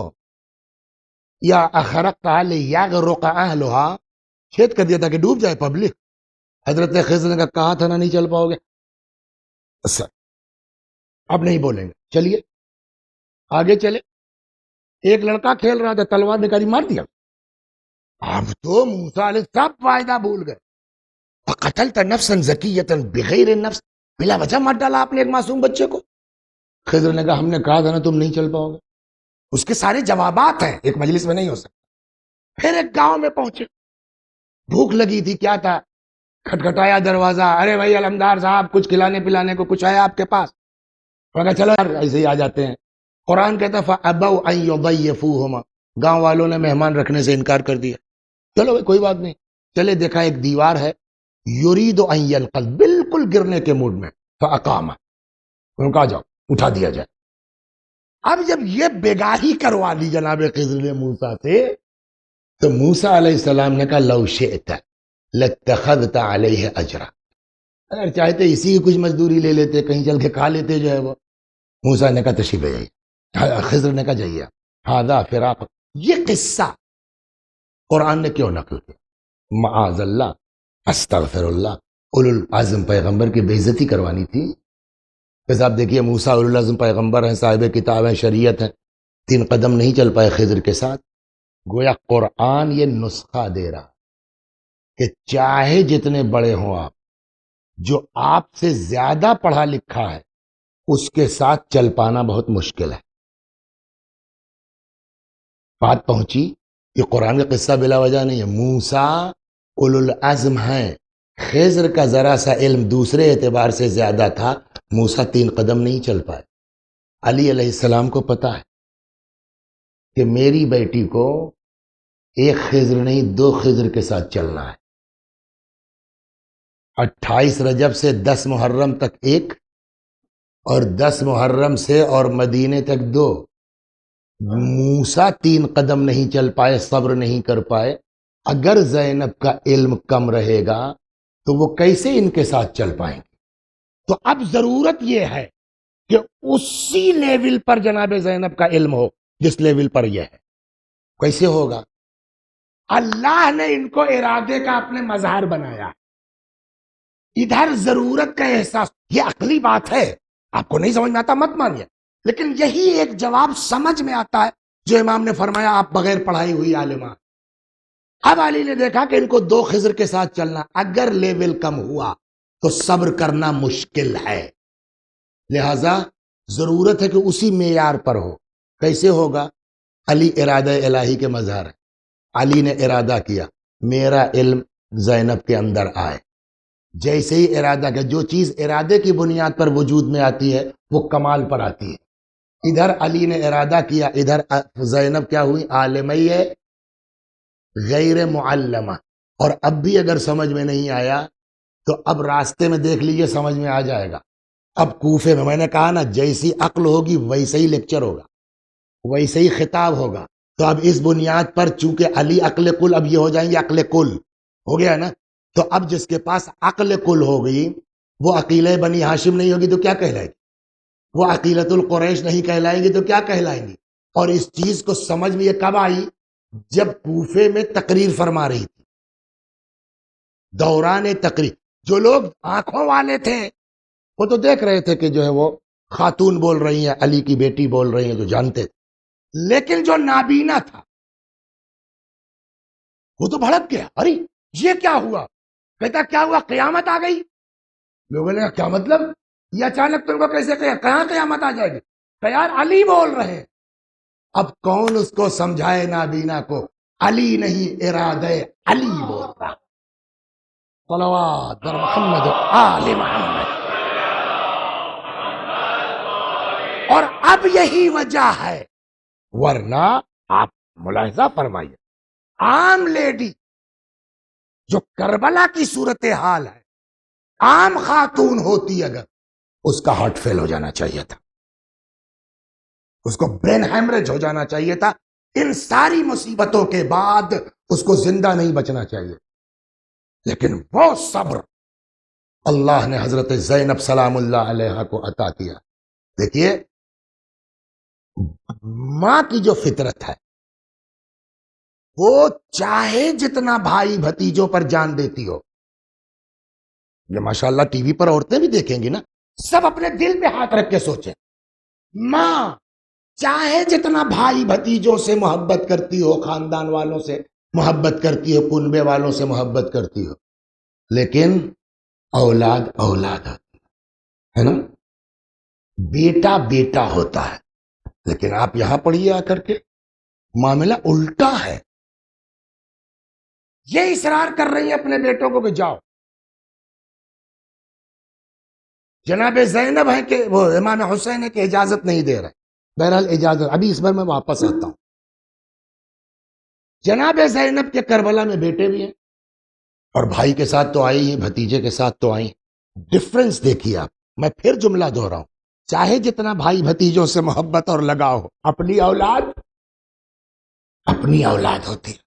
یا اخرقتها لیغرق اہلها، چھید کر دیا تاکہ ڈوب جائے پبلک۔ حضرت خضر نے کہا تھا نا نہیں چل پاؤ گے، اب نہیں بولیں گے، چلیے آگے چلے۔ ایک لڑکا کھیل رہا تھا، تلوار نکالی مار دیا۔ اب تو موسیٰ علیہ سب وعدہ بھول گئے۔ فقتلت نفسا زکیۃ بغیر نفس، بلا وجہ مار ڈالا آپ نے ایک معصوم بچے کو۔ خضر نے کہا ہم نے کہا تھا نا تم نہیں چل پاؤ گے۔ اس کے سارے جوابات ہیں، ایک مجلس میں نہیں ہو سکتا۔ پھر ایک گاؤں میں پہنچے، بھوک لگی تھی، کیا تھا، کھٹکھٹایا دروازہ، ارے بھائی علمدار صاحب کچھ کھلانے پلانے کو کچھ ہے آپ کے پاس؟ انہوں نے کہا چلو یار ایسے ہی آ جاتے ہیں۔ قرآن کہتا فَأَبَوْا أَن يُضَيِّفُوهُمَا، گاؤں والوں نے مہمان رکھنے سے انکار کر دیا۔ چلو بھائی کوئی بات نہیں، چلے دیکھا ایک دیوار ہے، یرید ان ينقض، بالکل گرنے کے موڈ میں، فاقام، ان کا جاؤ اٹھا دیا جائے۔ اب جب یہ بیگاہی کروا لی جناب خضر نے موسیٰ سے، تو موسیٰ علیہ السلام نے کہا لو شئت لاتخذت علیہ اجرا، اگر چاہتے اسی کی کچھ مزدوری لے لیتے، کہیں چل کے کھا لیتے جو ہے وہ۔ موسیٰ نے کہا تشریف لے جائیے، خضر نے کہا جائیے۔ ہذا فراق، یہ قصہ قرآن نے کیوں نقل کیا؟ معاذ اللہ، استغفر اللہ، اولو العزم پیغمبر کی بے عزتی کروانی تھی؟ پھر آپ دیکھیے موسیٰ اولو العزم پیغمبر ہیں، صاحب کتاب ہیں، شریعت ہیں، 3 قدم نہیں چل پائے خضر کے ساتھ۔ گویا قرآن یہ نسخہ دے رہا کہ چاہے جتنے بڑے ہوں آپ، جو آپ سے زیادہ پڑھا لکھا ہے اس کے ساتھ چل پانا بہت مشکل ہے۔ بات پہنچی، یہ قرآن کا قصہ بلا وجہ نہیں ہے۔ موسیٰ اولو العزم ہیں، خضر کا ذرا سا علم دوسرے اعتبار سے زیادہ تھا، موسیٰ 3 قدم نہیں چل پائے۔ علی علیہ السلام کو پتا ہے کہ میری بیٹی کو ایک خضر نہیں 2 خضر کے ساتھ چلنا ہے۔ 28 رجب سے 10 محرم تک ایک، اور 10 محرم سے اور مدینے تک 2۔ موسیٰ 3 قدم نہیں چل پائے، صبر نہیں کر پائے۔ اگر زینب کا علم کم رہے گا تو وہ کیسے ان کے ساتھ چل پائیں گے؟ تو اب ضرورت یہ ہے کہ اسی لیول پر جناب زینب کا علم ہو جس لیول پر یہ ہے۔ کیسے ہوگا؟ اللہ نے ان کو ارادے کا اپنے مظہر بنایا، ادھر ضرورت کا احساس۔ یہ عقلی بات ہے، آپ کو نہیں سمجھ میں آتا مت مانیے، لیکن یہی ایک جواب سمجھ میں آتا ہے جو امام نے فرمایا آپ بغیر پڑھائی ہوئی عالمہ۔ اب علی نے دیکھا کہ ان کو 2 خضر کے ساتھ چلنا، اگر لیول کم ہوا تو صبر کرنا مشکل ہے، لہذا ضرورت ہے کہ اسی معیار پر ہو۔ کیسے ہوگا؟ علی ارادہ الہی کے مظہر ہے۔ علی نے ارادہ کیا میرا علم زینب کے اندر آئے، جیسے ہی ارادہ کیا، جو چیز ارادے کی بنیاد پر وجود میں آتی ہے وہ کمال پر آتی ہے۔ ادھر علی نے ارادہ کیا، ادھر زینب کیا ہوئی؟ عالمیہ غیر معلمہ۔ اور اب بھی اگر سمجھ میں نہیں آیا تو اب راستے میں دیکھ لیجئے سمجھ میں آ جائے گا۔ اب کوفے میں نے کہا نا جیسی عقل ہوگی ویسے ہی لیکچر ہوگا، ویسے ہی خطاب ہوگا۔ تو اب اس بنیاد پر چونکہ علی عقل کل، اب یہ ہو جائیں گے عقل کل، ہو گیا نا؟ تو اب جس کے پاس عقل کل ہو گئی وہ عقیلہ بنی ہاشم نہیں ہوگی تو کیا کہلائے گی؟ وہ عقیلۃ القریش نہیں کہلائیں گی تو کیا کہلائیں گی؟ اور اس چیز کو سمجھ میں یہ کب آئی؟ جب کوفے میں تقریر فرما رہی تھی، دوران تقریر جو لوگ آنکھوں والے تھے وہ تو دیکھ رہے تھے کہ جو ہے وہ خاتون بول رہی ہیں، علی کی بیٹی بول رہی ہیں، جو جانتے تھے، لیکن جو نابینا تھا وہ تو بھڑک گیا، ارے یہ کیا ہوا؟ کہتا کیا ہوا؟ قیامت آ گئی۔ لوگوں نے کہا کیا مطلب؟ یہ اچانک تم کو کیسے کہاں قیامت آ جائے گی؟ کہ یار علی بول رہے ہیں۔ اب کون اس کو سمجھائے نابینا کو؟ علی نہیں، ارادہ علی بول رہا۔ صلوات در محمد و آل محمد۔ اور اب یہی وجہ ہے، ورنہ آپ ملاحظہ فرمائیے، عام لیڈی جو کربلا کی صورتحال ہے عام خاتون ہوتی اگر، اس کا ہارٹ فیل ہو جانا چاہیے تھا، اس کو برین ہیمریج ہو جانا چاہیے تھا، ان ساری مصیبتوں کے بعد اس کو زندہ نہیں بچنا چاہیے، لیکن وہ صبر اللہ نے حضرت زینب سلام اللہ علیہا کو عطا کیا۔ دیکھیے ماں کی جو فطرت ہے وہ چاہے جتنا بھائی بھتیجوں پر جان دیتی ہو، یہ ماشاءاللہ ٹی وی پر عورتیں بھی دیکھیں گی نا، سب اپنے دل پہ ہاتھ رکھ کے سوچیں، ماں چاہے جتنا بھائی بھتیجوں سے محبت کرتی ہو، خاندان والوں سے محبت کرتی ہو، کنبے والوں سے محبت کرتی ہو، لیکن اولاد اولاد ہے نا، بیٹا بیٹا ہوتا ہے، لیکن آپ یہاں پڑھیے آ کر کے معاملہ الٹا ہے، یہ اصرار کر رہی ہیں اپنے بیٹوں کو کہ جاؤ، جناب زینب ہے کہ وہ امام حسین ہے کہ اجازت نہیں دے رہے، بہرحال اجازت ابھی اس بار میں واپس آتا ہوں۔ جناب زینب کے کربلا میں بیٹے بھی ہیں اور بھائی کے ساتھ تو آئی ہی، بھتیجے کے ساتھ تو آئی، ڈفرنس دیکھیے آپ، میں پھر جملہ دہراؤں، چاہے جتنا بھائی بھتیجوں سے محبت اور لگاؤ ہو، اپنی اولاد ہوتی ہے،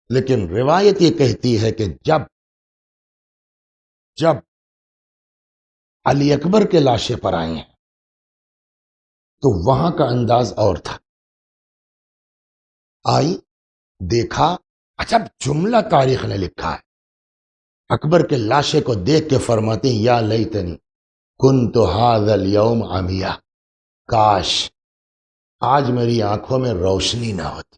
لیکن روایت یہ کہتی ہے کہ جب علی اکبر کے لاشے پر آئے ہیں تو وہاں کا انداز اور تھا، آئی دیکھا، اچھا جملہ تاریخ نے لکھا ہے، اکبر کے لاشے کو دیکھ کے فرماتے ہیں یا لیتنی کنت ھذا اليوم عمیہ، کاش آج میری آنکھوں میں روشنی نہ ہوتی،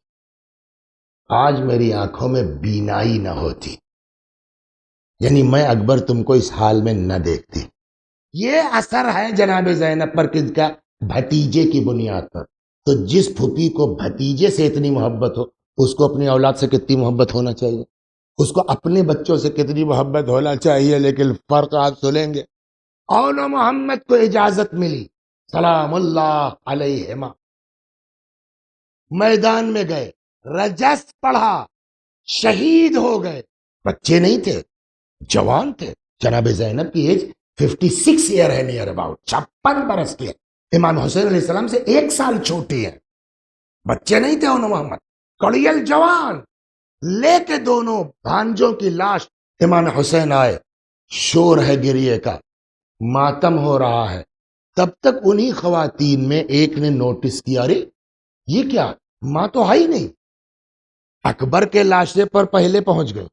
آج میری آنکھوں میں بینائی نہ ہوتی، یعنی میں اکبر تم کو اس حال میں نہ دیکھتی۔ یہ اثر ہے جناب زینب پر کس کا؟ بھتیجے کی بنیاد پر، تو جس پھوپھی کو بھتیجے سے اتنی محبت ہو اس کو اپنی اولاد سے کتنی محبت ہونا چاہیے، اس کو اپنے بچوں سے کتنی محبت ہونا چاہیے، لیکن فرق آپ سنیں گے، اون محمد کو اجازت ملی سلام اللہ علیہما، میدان میں گئے، رجس پڑھا، شہید ہو گئے، بچے نہیں تھے، جوان تھے، جناب زینب کی ایج 56 ایئر ہے، نیئر اباؤٹ 56 برس کی ہے، امام حسین علیہ السلام سے 1 سال چھوٹی ہے، بچے نہیں تھے انہوں محمد، کڑیل جوان، لے کے دونوں بھانجوں کی لاش امام حسین آئے، شور ہے گریے کا، ماتم ہو رہا ہے، تب تک انہی خواتین میں ایک نے نوٹس کیا، ارے یہ کیا، ماں تو ہے ہی نہیں، اکبر کے لاشے پر پہلے پہنچ گئے،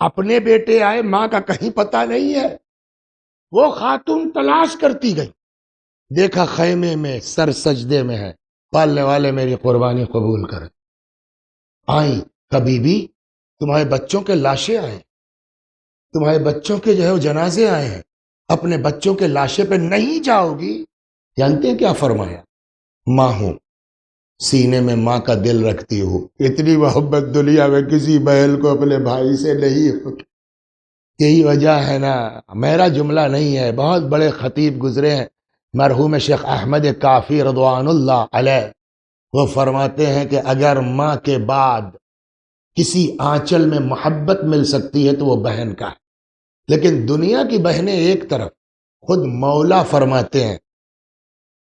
اپنے بیٹے آئے، ماں کا کہیں پتہ نہیں ہے، وہ خاتون تلاش کرتی گئی، دیکھا خیمے میں سر سجدے میں ہے، پالنے والے میری قربانی قبول کریں، آئیں کبھی بھی تمہارے بچوں کے لاشیں آئے، تمہارے بچوں کے جو ہے وہ جنازے آئے ہیں، اپنے بچوں کے لاشے پہ نہیں جاؤ گی، جانتے ہیں کیا فرمایا؟ ماں ہوں، سینے میں ماں کا دل رکھتی ہوں، اتنی محبت دنیا میں کسی بہن کو اپنے بھائی سے نہیں ہوتی، یہی وجہ ہے نا، میرا جملہ نہیں ہے، بہت بڑے خطیب گزرے ہیں، مرحوم شیخ احمد کافی رضوان اللہ علیہ، وہ فرماتے ہیں کہ اگر ماں کے بعد کسی آنچل میں محبت مل سکتی ہے تو وہ بہن کا ہے، لیکن دنیا کی بہنیں ایک طرف، خود مولا فرماتے ہیں،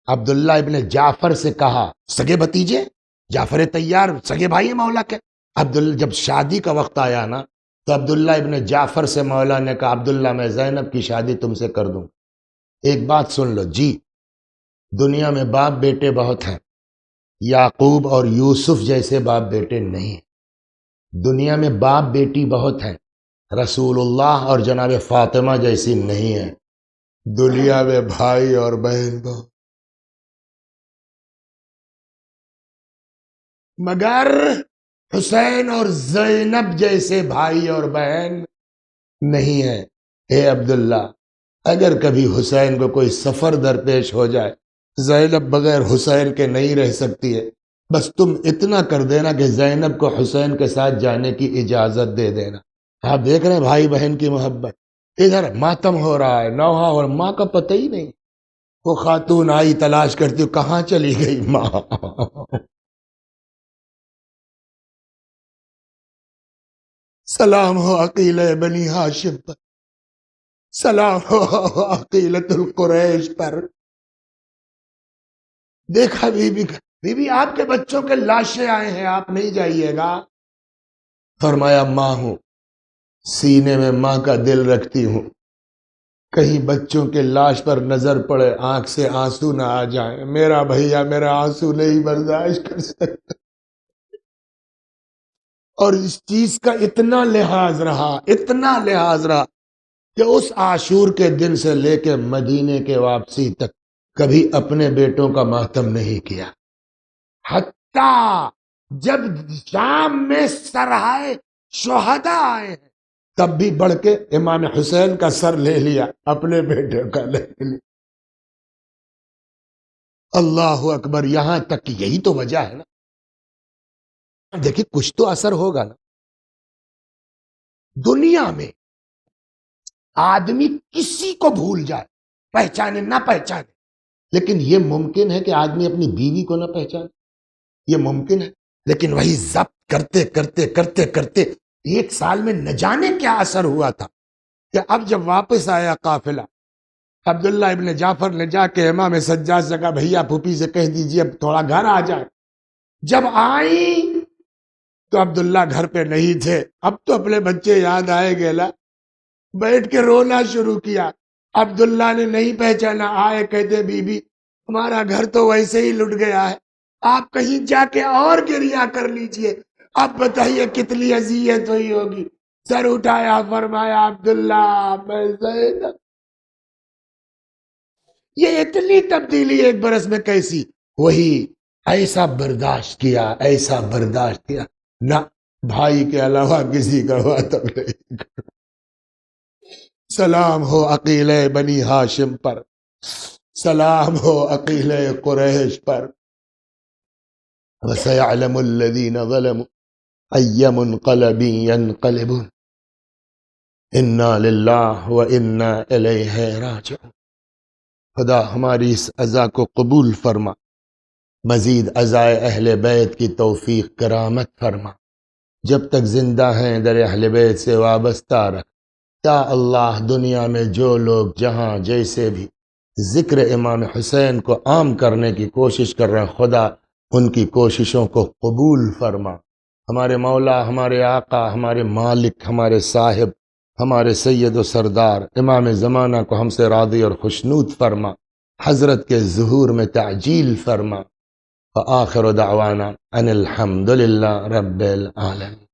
عبداللہ ابن جعفر سے کہا، سگے بھتیجے جعفر طیار سگے بھائی مولا کے، عبداللہ جب شادی کا وقت آیا نا تو عبداللہ ابن جعفر سے مولا نے کہا، عبداللہ میں زینب کی شادی تم سے کر دوں، ایک بات سن لو جی، دنیا میں باپ بیٹے بہت ہیں، یعقوب اور یوسف جیسے باپ بیٹے نہیں، دنیا میں باپ بیٹی بہت ہیں، رسول اللہ اور جناب فاطمہ جیسی نہیں ہے، دنیا میں بھائی اور بہن بہت، مگر حسین اور زینب جیسے بھائی اور بہن نہیں ہے۔ اے عبداللہ اگر کبھی حسین کو کوئی سفر درپیش ہو جائے، زینب بغیر حسین کے نہیں رہ سکتی ہے، بس تم اتنا کر دینا کہ زینب کو حسین کے ساتھ جانے کی اجازت دے دینا۔ آپ دیکھ رہے ہیں بھائی بہن کی محبت، ادھر ماتم ہو رہا ہے، نوحہ اور ماں کا پتہ ہی نہیں، وہ خاتون آئی تلاش کرتی ہو، کہاں چلی گئی ماں؟ سلام ہو عقیل بنی ہاشم پر، سلام ہو عقیلۃ القریش پر۔ دیکھا بی بی آپ کے بچوں کے لاشیں آئے ہیں، آپ نہیں جائیے گا؟ فرمایا ماں ہوں، سینے میں ماں کا دل رکھتی ہوں، کہیں بچوں کے لاش پر نظر پڑے آنکھ سے آنسو نہ آ جائیں، میرا بھیا میرا آنسو نہیں برداشت کر سکتا۔ اور اس چیز کا اتنا لحاظ رہا کہ اس عاشور کے دن سے لے کے مدینے کے واپسی تک کبھی اپنے بیٹوں کا ماتم نہیں کیا، حتیٰ جب شام میں سرہائے شہداء آئے ہیں تب بھی بڑھ کے امام حسین کا سر لے لیا، اپنے بیٹے کا لے لیا۔ اللہ اکبر، یہاں تک کہ یہی تو وجہ ہے نا۔ دیکھیں کچھ تو اثر ہوگا نا۔ دنیا میں آدمی کسی کو بھول جائے، پہچانے نہ پہچانے، لیکن یہ ممکن ہے کہ آدمی اپنی بیوی کو نہ پہچانے، یہ ممکن ہے۔ لیکن وہی ضبط کرتے کرتے کرتے کرتے ایک سال میں نہ جانے کیا اثر ہوا تھا کہ اب جب واپس آیا قافلہ، عبداللہ ابن جعفر نے جا کے امام سجاد سے کہا بھیا پھوپھی سے کہہ دیجئے اب تھوڑا گھر آ جائے۔ جب آئی تو عبداللہ گھر پہ نہیں تھے، اب تو اپنے بچے یاد آئے گیلا، بیٹھ کے رونا شروع کیا۔ عبداللہ نے نہیں پہچانا، آئے کہتے بی بی ہمارا گھر تو ویسے ہی لٹ گیا ہے، آپ کہیں جا کے اور گریہ کر لیجئے، اب بتائیے کتنی اذیت ہوئی ہوگی۔ سر اٹھایا، فرمایا عبداللہ میں زینب۔ یہ اتنی تبدیلی ایک برس میں کیسی؟ وہی ایسا برداشت کیا نہ بھائی کے علاوہ کسی کا ماتم نہیں۔ سلام ہو عقیل بنی ہاشم پر، سلام ہو عقیل قریش پر۔ وَسَيَعْلَمُ الَّذِينَ ظَلَمُوا أَيَّ مُنْقَلَبٍ يَنْقَلِبُونَ اِنَّا لِلَّهِ وَإِنَّا إِلَيْهِ راجعون۔ خدا ہماری اس عزا کو قبول فرما، مزید عزائے اہل بیت کی توفیق کرامت فرما، جب تک زندہ ہیں در اہل بیت سے وابستہ رکھ۔ یا اللہ دنیا میں جو لوگ جہاں جیسے بھی ذکر امام حسین کو عام کرنے کی کوشش کر رہے ہیں، خدا ان کی کوششوں کو قبول فرما۔ ہمارے مولا، ہمارے آقا، ہمارے مالک، ہمارے صاحب، ہمارے سید و سردار امام زمانہ کو ہم سے راضی اور خوشنود فرما، حضرت کے ظہور میں تعجیل فرما۔ وآخر دعوانا ان الحمد للہ رب العالمین۔